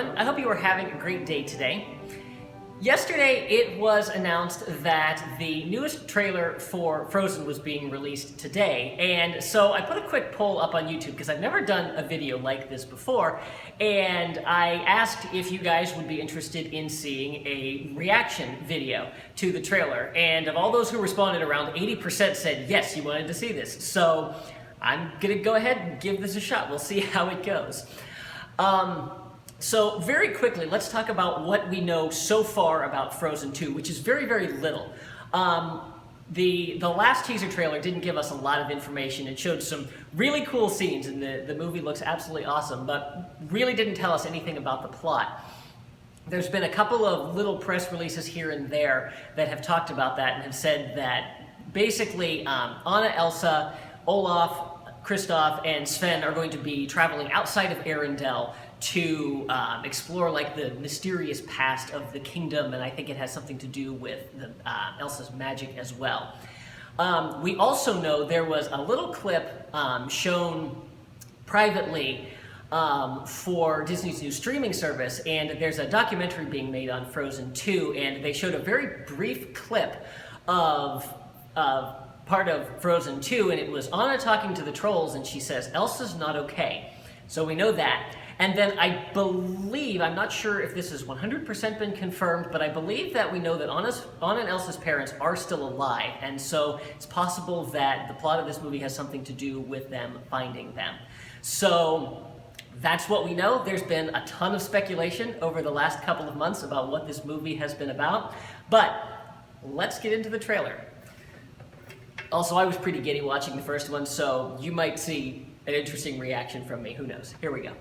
everyone. I hope you are having a great day today. Yesterday, it was announced that the newest trailer for Frozen was being released today, and so I put a quick poll up on YouTube because I've never done a video like this before, and I asked if you guys would be interested in seeing a reaction video to the trailer, and of all those who responded, around 80% said yes, you wanted to see this. So I'm gonna go ahead and give this a shot. We'll see how it goes. So very quickly, let's talk about what we know so far about Frozen 2, which is very, very little. The last teaser trailer didn't give us a lot of information. It showed some really cool scenes, and the movie looks absolutely awesome, but really didn't tell us anything about the plot. There's been a couple of little press releases here and there that have talked about that and have said that basically Anna, Elsa, Olaf, Kristoff, and Sven are going to be traveling outside of Arendelle to explore like the mysterious past of the kingdom, and I think it has something to do with Elsa's magic as well. We also know there was a little clip shown privately for Disney's new streaming service, and there's a documentary being made on Frozen 2, and they showed a very brief clip of part of Frozen 2, and it was Anna talking to the trolls, and she says, "Elsa's not okay." So we know that. And then I believe, I'm not sure if this has 100% been confirmed, but I believe that we know that Anna and Elsa's parents are still alive, and so it's possible that the plot of this movie has something to do with them finding them. So that's what we know. There's been a ton of speculation over the last couple of months about what this movie has been about, but let's get into the trailer. Also, I was pretty giddy watching the first one, so you might see an interesting reaction from me. Who knows? Here we go.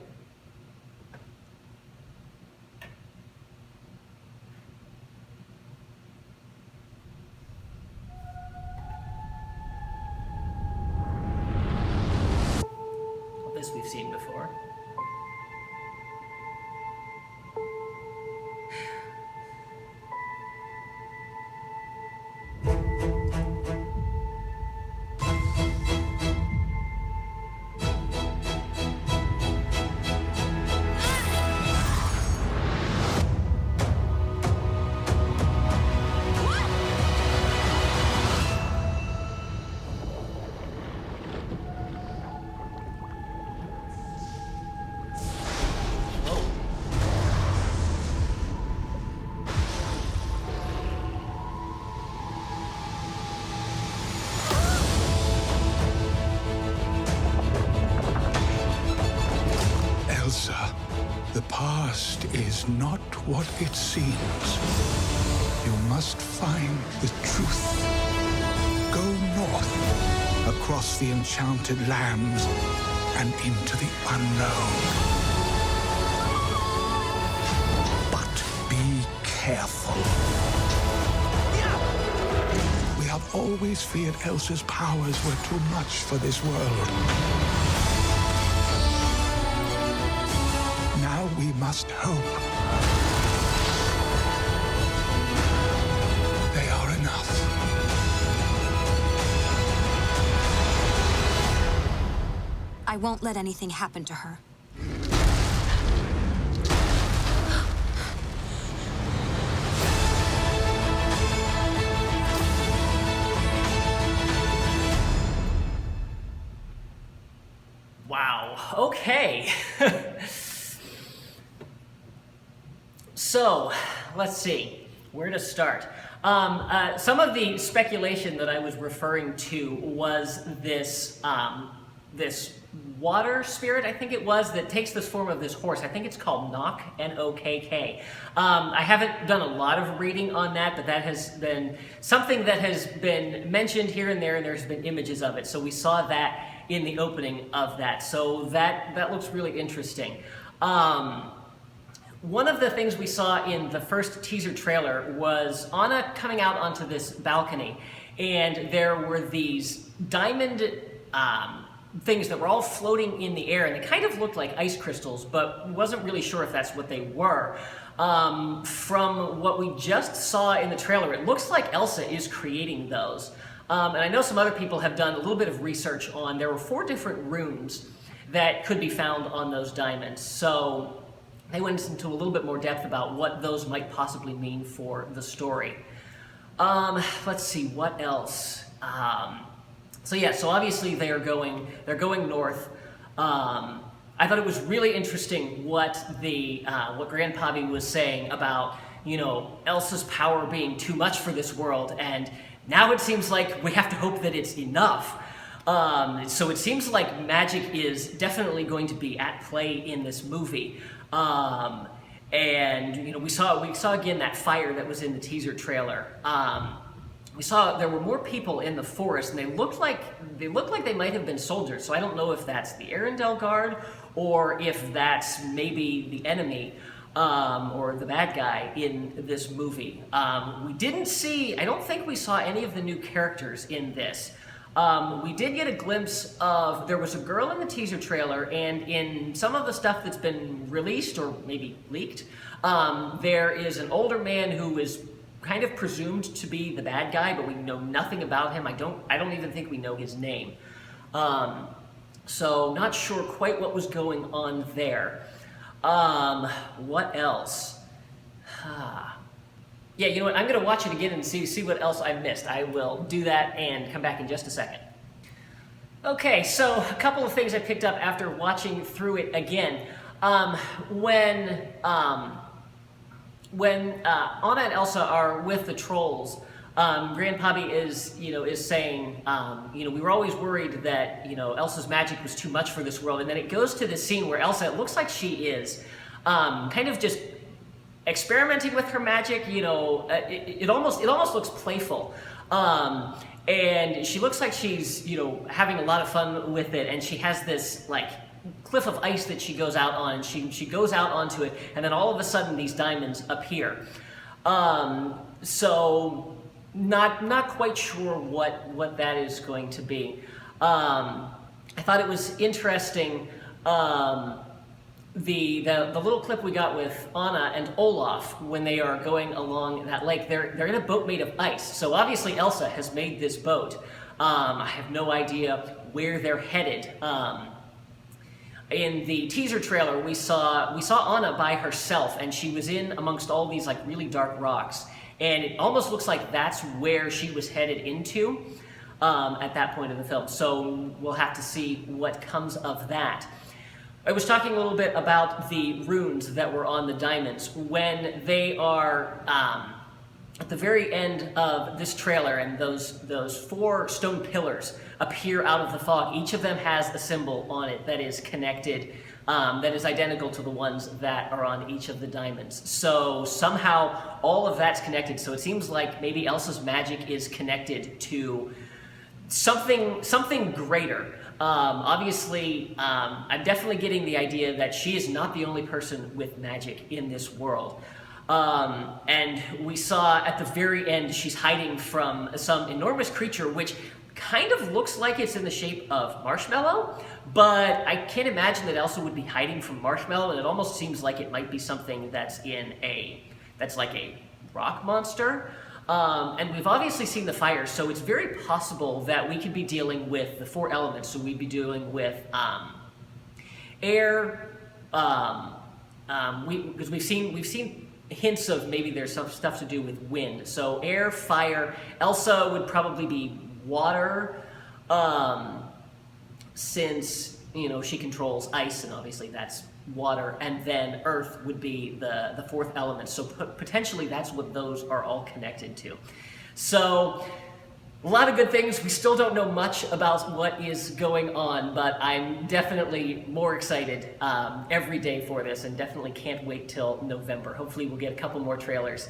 This we've seen before. Elsa, the past is not what it seems. You must find the truth. Go north, across the enchanted lands, and into the unknown. But be careful. We have always feared Elsa's powers were too much for this world. Now we must hope they are enough. I won't let anything happen to her. Wow, okay. So, let's see, where to start? Some of the speculation that I was referring to was this, this water spirit, I think it was, that takes this form of this horse. I think it's called Knock, N-O-K-K. I haven't done a lot of reading on that, but that has been something that has been mentioned here and there's been images of it. So we saw that in the opening of that. So that looks really interesting. One of the things we saw in the first teaser trailer was Anna coming out onto this balcony, and there were these diamond things that were all floating in the air, and they kind of looked like ice crystals, but wasn't really sure if that's what they were. From what we just saw in the trailer, it looks like Elsa is creating those. And I know some other people have done a little bit of research on, there were 4 different runes that could be found on those diamonds. So they went into a little bit more depth about what those might possibly mean for the story. Let's see, what else? So obviously they're going north. I thought it was really interesting what Grandpappy was saying about, Elsa's power being too much for this world, and now it seems like we have to hope that it's enough. So it seems like magic is definitely going to be at play in this movie. And we saw again that fire that was in the teaser trailer. We saw there were more people in the forest, and they looked like they might have been soldiers. So I don't know if that's the Arendelle Guard or if that's maybe the enemy or the bad guy in this movie. We didn't see. I don't think we saw any of the new characters in this. We did get a glimpse of, there was a girl in the teaser trailer, and in some of the stuff that's been released or maybe leaked, there is an older man who is kind of presumed to be the bad guy, but we know nothing about him. I don't even think we know his name. So not sure quite what was going on there. What else? Yeah, you know what? I'm going to watch it again and see what else I missed. I will do that and come back in just a second. Okay, so a couple of things I picked up after watching through it again. When Anna and Elsa are with the trolls, Grandpappy is saying, we were always worried that, Elsa's magic was too much for this world. And then it goes to this scene where Elsa, it looks like she is kind of just experimenting with her magic. It almost looks playful. And she looks like she's, having a lot of fun with it. And she has this, cliff of ice that she goes out on. And she goes out onto it. And then all of a sudden, these diamonds appear. So not quite sure what that is going to be. I thought it was interesting, the little clip we got with Anna and Olaf when they are going along that lake. They're in a boat made of ice. So obviously Elsa has made this boat. I have no idea where they're headed. In the teaser trailer, we saw Anna by herself, and she was in amongst all these really dark rocks. And it almost looks like that's where she was headed into at that point in the film. So we'll have to see what comes of that. I was talking a little bit about the runes that were on the diamonds. When they are at the very end of this trailer, and those 4 stone pillars appear out of the fog, each of them has a symbol on it that is connected, that is identical to the ones that are on each of the diamonds. So somehow all of that's connected. So it seems like maybe Elsa's magic is connected to something greater. Obviously, I'm definitely getting the idea that she is not the only person with magic in this world. And we saw at the very end, she's hiding from some enormous creature, which kind of looks like it's in the shape of Marshmallow, but I can't imagine that Elsa would be hiding from Marshmallow, and it almost seems like it might be something that's like a rock monster. And we've obviously seen the fire, so it's very possible that we could be dealing with the 4 elements. So we'd be dealing with air, because we've seen hints of maybe there's some stuff to do with wind. So air, fire. Elsa would probably be water, since she controls ice, and obviously that's water, and then earth would be the 4th element. So potentially that's what those are all connected to. So a lot of good things. We still don't know much about what is going on, but I'm definitely more excited every day for this, and definitely can't wait till November. Hopefully we'll get a couple more trailers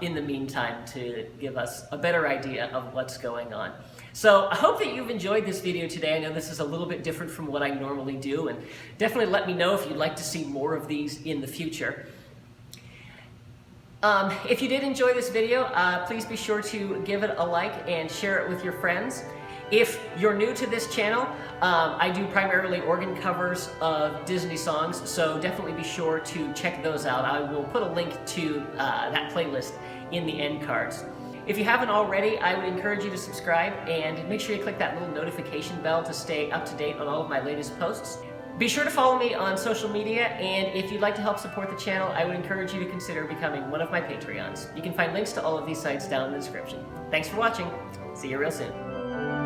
in the meantime to give us a better idea of what's going on. So I hope that you've enjoyed this video today. I know this is a little bit different from what I normally do, and definitely let me know if you'd like to see more of these in the future. If you did enjoy this video, please be sure to give it a like and share it with your friends. If you're new to this channel, I do primarily organ covers of Disney songs, so definitely be sure to check those out. I will put a link to that playlist in the end cards. If you haven't already, I would encourage you to subscribe and make sure you click that little notification bell to stay up to date on all of my latest posts. Be sure to follow me on social media, and if you'd like to help support the channel, I would encourage you to consider becoming one of my Patreons. You can find links to all of these sites down in the description. Thanks for watching. See you real soon.